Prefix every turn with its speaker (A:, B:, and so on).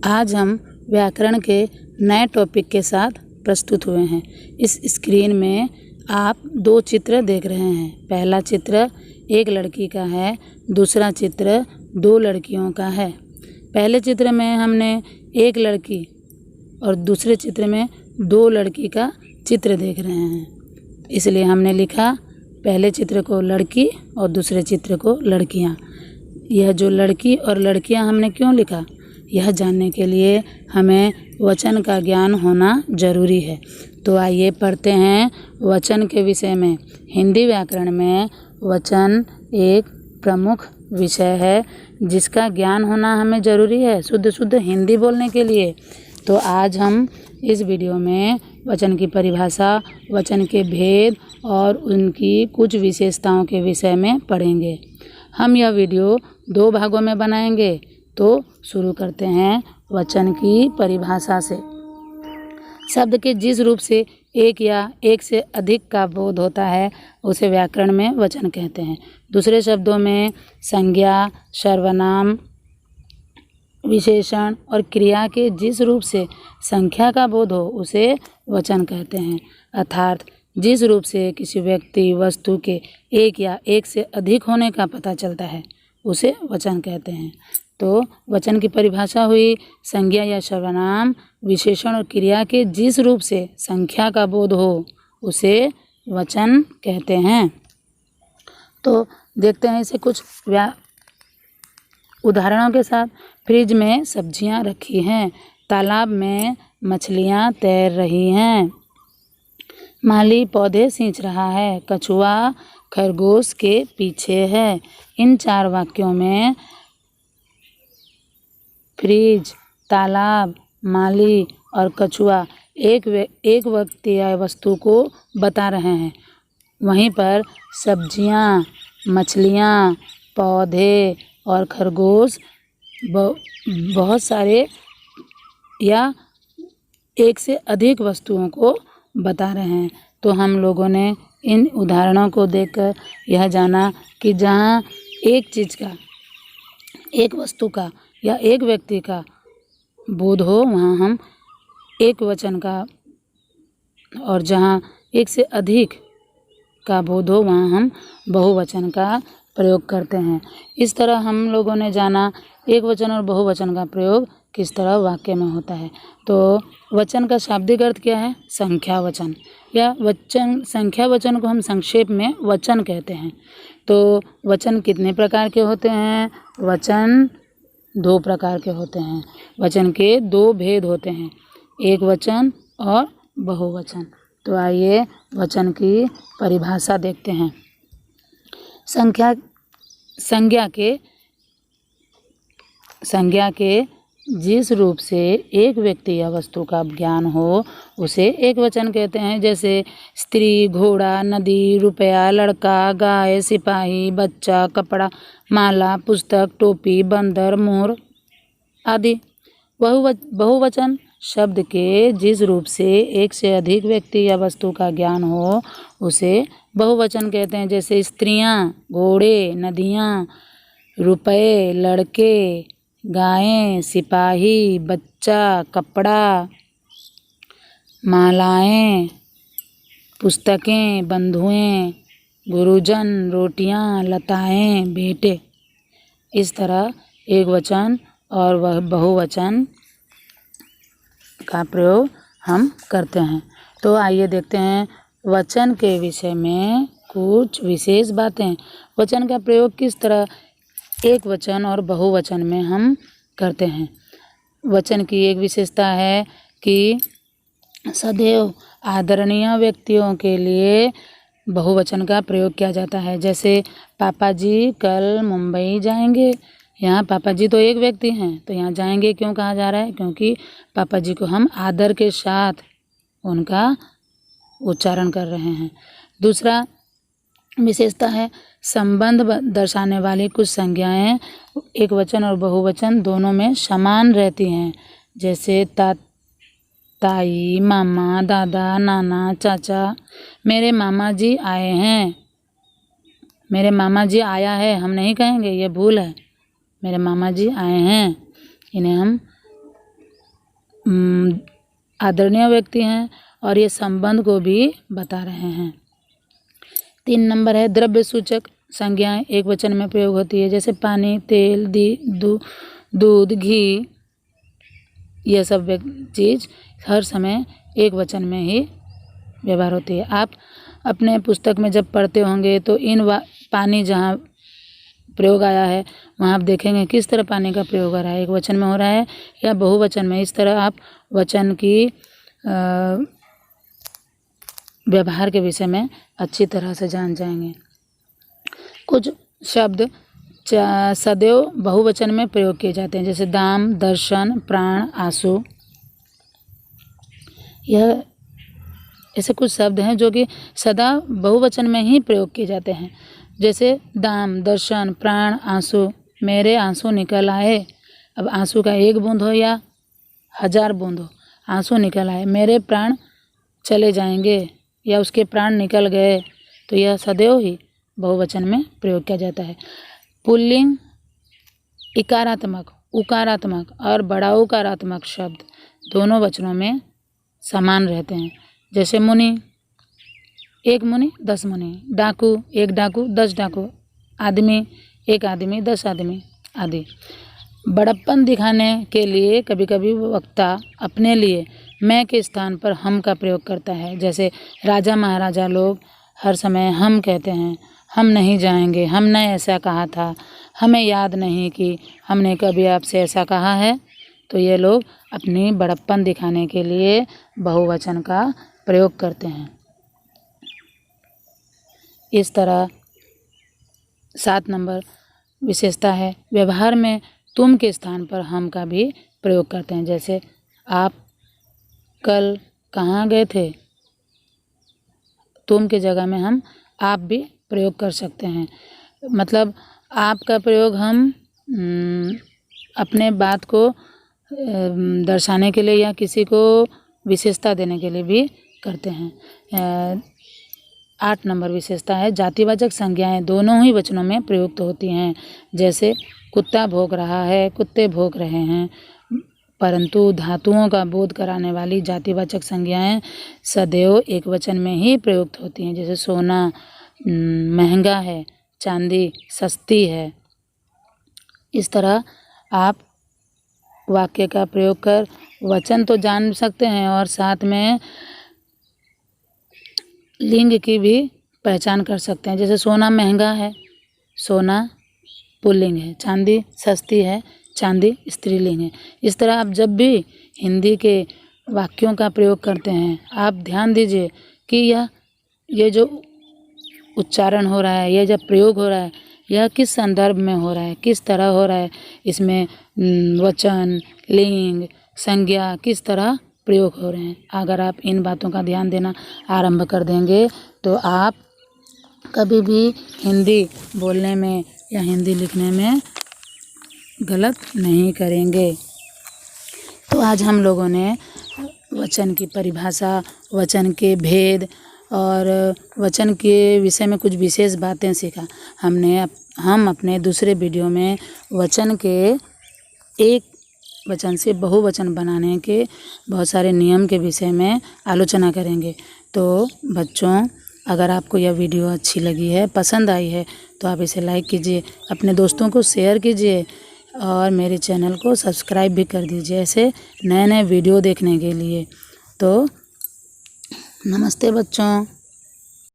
A: आज हम व्याकरण के नए टॉपिक के साथ प्रस्तुत हुए हैं। इस स्क्रीन में आप दो चित्र देख रहे हैं। पहला चित्र एक लड़की का है, दूसरा चित्र दो लड़कियों का है। पहले चित्र में हमने एक लड़की और दूसरे चित्र में दो लड़की का चित्र देख रहे हैं, इसलिए हमने लिखा पहले चित्र को लड़की और दूसरे चित्र को लड़कियां। यह जो लड़की और लड़कियां हमने क्यों लिखा, यह जानने के लिए हमें वचन का ज्ञान होना जरूरी है। तो आइए पढ़ते हैं वचन के विषय में। हिंदी व्याकरण में वचन एक प्रमुख विषय है जिसका ज्ञान होना हमें ज़रूरी है शुद्ध हिंदी बोलने के लिए। तो आज हम इस वीडियो में वचन की परिभाषा, वचन के भेद और उनकी कुछ विशेषताओं के विषय में पढ़ेंगे। हम यह वीडियो दो भागों में बनाएंगे। तो शुरू करते हैं वचन की परिभाषा से। शब्द के जिस रूप से एक या एक से अधिक का बोध होता है उसे व्याकरण में वचन कहते हैं। दूसरे शब्दों में संज्ञा, सर्वनाम, विशेषण और क्रिया के जिस रूप से संख्या का बोध हो उसे वचन कहते हैं। अर्थात जिस रूप से किसी व्यक्ति, वस्तु के एक या एक से अधिक होने का पता चलता है उसे वचन कहते हैं। तो वचन की परिभाषा हुई संज्ञा या सर्वनाम, विशेषण और क्रिया के जिस रूप से संख्या का बोध हो उसे वचन कहते हैं। तो देखते हैं इसे कुछ उदाहरणों के साथ। फ्रिज में सब्जियां रखी हैं, तालाब में मछलियां तैर रही हैं, माली पौधे सींच रहा है, कछुआ खरगोश के पीछे है। इन चार वाक्यों में फ्रिज, तालाब, माली और कछुआ एक व्यक्ति या वस्तु को बता रहे हैं। वहीं पर सब्जियां, मछलियां, पौधे और खरगोश बहुत सारे या एक से अधिक वस्तुओं को बता रहे हैं। तो हम लोगों ने इन उदाहरणों को देखकर यह जाना कि जहाँ एक चीज़ का, एक वस्तु का या एक व्यक्ति का बोध हो वहाँ हम एक वचन का, और जहाँ एक से अधिक का बोध हो वहाँ हम बहुवचन का प्रयोग करते हैं। इस तरह हम लोगों ने जाना एक वचन और बहुवचन का प्रयोग किस तरह वाक्य में होता है। तो वचन का शाब्दिक अर्थ क्या है? संख्या वचन या वचन। संख्या वचन को हम संक्षेप में वचन कहते हैं। तो वचन कितने प्रकार के होते हैं? वचन दो प्रकार के होते हैं। वचन के दो भेद होते हैं, एक वचन और बहुवचन। तो आइए वचन की परिभाषा देखते हैं। संज्ञा के जिस रूप से एक व्यक्ति या वस्तु का ज्ञान हो उसे एक वचन कहते हैं। जैसे स्त्री, घोड़ा, नदी, रुपया, लड़का, गाय, सिपाही, बच्चा, कपड़ा, माला, पुस्तक, टोपी, बंदर, मोर आदि। बहुवचन शब्द के जिस रूप से एक से अधिक व्यक्ति या वस्तु का ज्ञान हो उसे बहुवचन कहते हैं। जैसे स्त्रियां, घोड़े, नदियां, रुपये, लड़के, गायें, सिपाही, बच्चा, कपड़ा, मालाएं, पुस्तकें, बंधुएं, गुरुजन, रोटियां, लताएं, बेटे। इस तरह एक वचन और वह बहुवचन का प्रयोग हम करते हैं। तो आइए देखते हैं वचन के विषय में कुछ विशेष बातें। वचन का प्रयोग किस तरह एक वचन और बहुवचन में हम करते हैं। वचन की एक विशेषता है कि सदैव आदरणीय व्यक्तियों के लिए बहुवचन का प्रयोग किया जाता है। जैसे पापा जी कल मुंबई जाएंगे। यहाँ पापा जी तो एक व्यक्ति हैं, तो यहाँ जाएंगे क्यों कहा जा रहा है? क्योंकि पापा जी को हम आदर के साथ उनका उच्चारण कर रहे हैं। दूसरा विशेषता है संबंध दर्शाने वाली कुछ संज्ञाएं एक वचन और बहुवचन दोनों में समान रहती हैं। जैसे ताई, मामा, दादा, नाना, चाचा। मेरे मामा जी आए हैं, मेरे मामा जी आया है हम नहीं कहेंगे, ये भूल है। मेरे मामा जी आए हैं, इन्हें हम आदरणीय व्यक्ति हैं और ये संबंध को भी बता रहे हैं। 3 नंबर है द्रव्य सूचक संज्ञाएं एक वचन में प्रयोग होती है, जैसे पानी, तेल, दूध, घी, यह सब चीज़ हर समय एक वचन में ही व्यवहार होती है। आप अपने पुस्तक में जब पढ़ते होंगे तो पानी जहाँ प्रयोग आया है वहाँ आप देखेंगे किस तरह पानी का प्रयोग हो रहा है, एक वचन में हो रहा है या बहुवचन में। इस तरह आप वचन की व्यवहार के विषय में अच्छी तरह से जान जाएंगे। कुछ शब्द सदैव बहुवचन में प्रयोग किए जाते हैं, जैसे दाम, दर्शन, प्राण, आंसू। यह ऐसे कुछ शब्द हैं जो कि सदा बहुवचन में ही प्रयोग किए जाते हैं, जैसे दाम, दर्शन, प्राण, आंसू। मेरे आंसू निकल आए, अब आंसू का 1 बूंद हो या 1000 बूंद हो, आंसू निकल आए। मेरे प्राण चले जाएंगे या उसके प्राण निकल गए, तो यह सदैव ही बहुवचन में प्रयोग किया जाता है। पुल्लिंग इकारात्मक, उकारात्मक और बड़ा उकारात्मक शब्द दोनों वचनों में समान रहते हैं, जैसे मुनि, 1 मुनि 10 मुनि, डाकू, 1 डाकू 10 डाकू, आदमी, 1 आदमी 10 आदमी आदि। बड़प्पन दिखाने के लिए कभी कभी वक्ता अपने लिए मैं के स्थान पर हम का प्रयोग करता है, जैसे राजा महाराजा लोग हर समय हम कहते हैं, हम नहीं जाएंगे, हमने ऐसा कहा था, हमें याद नहीं कि हमने कभी आपसे ऐसा कहा है। तो ये लोग अपनी बड़प्पन दिखाने के लिए बहुवचन का प्रयोग करते हैं। इस तरह 7 नंबर विशेषता है व्यवहार में तुम के स्थान पर हम का भी प्रयोग करते हैं, जैसे आप कल कहाँ गए थे, तुम के जगह में हम आप भी प्रयोग कर सकते हैं। मतलब आप का प्रयोग हम अपने बात को दर्शाने के लिए या किसी को विशेषता देने के लिए भी करते हैं। 8 नंबर विशेषता है जातिवाचक संज्ञाएं दोनों ही वचनों में प्रयुक्त होती हैं, जैसे कुत्ता भौंक रहा है, कुत्ते भौंक रहे हैं। परंतु धातुओं का बोध कराने वाली जातिवाचक संज्ञाएं सदैव एक वचन में ही प्रयुक्त होती हैं, जैसे सोना महंगा है, चांदी सस्ती है। इस तरह आप वाक्य का प्रयोग कर वचन तो जान सकते हैं और साथ में लिंग की भी पहचान कर सकते हैं, जैसे सोना महंगा है, सोना पुल्लिंग है, चांदी सस्ती है, चांदी स्त्रीलिंग है। इस तरह आप जब भी हिंदी के वाक्यों का प्रयोग करते हैं आप ध्यान दीजिए कि ये जो उच्चारण हो रहा है, यह जब प्रयोग हो रहा है, यह किस संदर्भ में हो रहा है, किस तरह हो रहा है, इसमें वचन, लिंग, संज्ञा किस तरह प्रयोग हो रहे हैं। अगर आप इन बातों का ध्यान देना आरंभ कर देंगे तो आप कभी भी हिंदी बोलने में या हिंदी लिखने में गलत नहीं करेंगे। तो आज हम लोगों ने वचन की परिभाषा, वचन के भेद और वचन के विषय में कुछ विशेष बातें सीखा। हम अपने दूसरे वीडियो में वचन के एक वचन से बहुवचन बनाने के बहुत सारे नियम के विषय में आलोचना करेंगे। तो बच्चों, अगर आपको यह वीडियो अच्छी लगी है, पसंद आई है, तो आप इसे लाइक कीजिए, अपने दोस्तों को शेयर कीजिए और मेरे चैनल को सब्सक्राइब भी कर दीजिए ऐसे नए नए वीडियो देखने के लिए। तो नमस्ते बच्चों।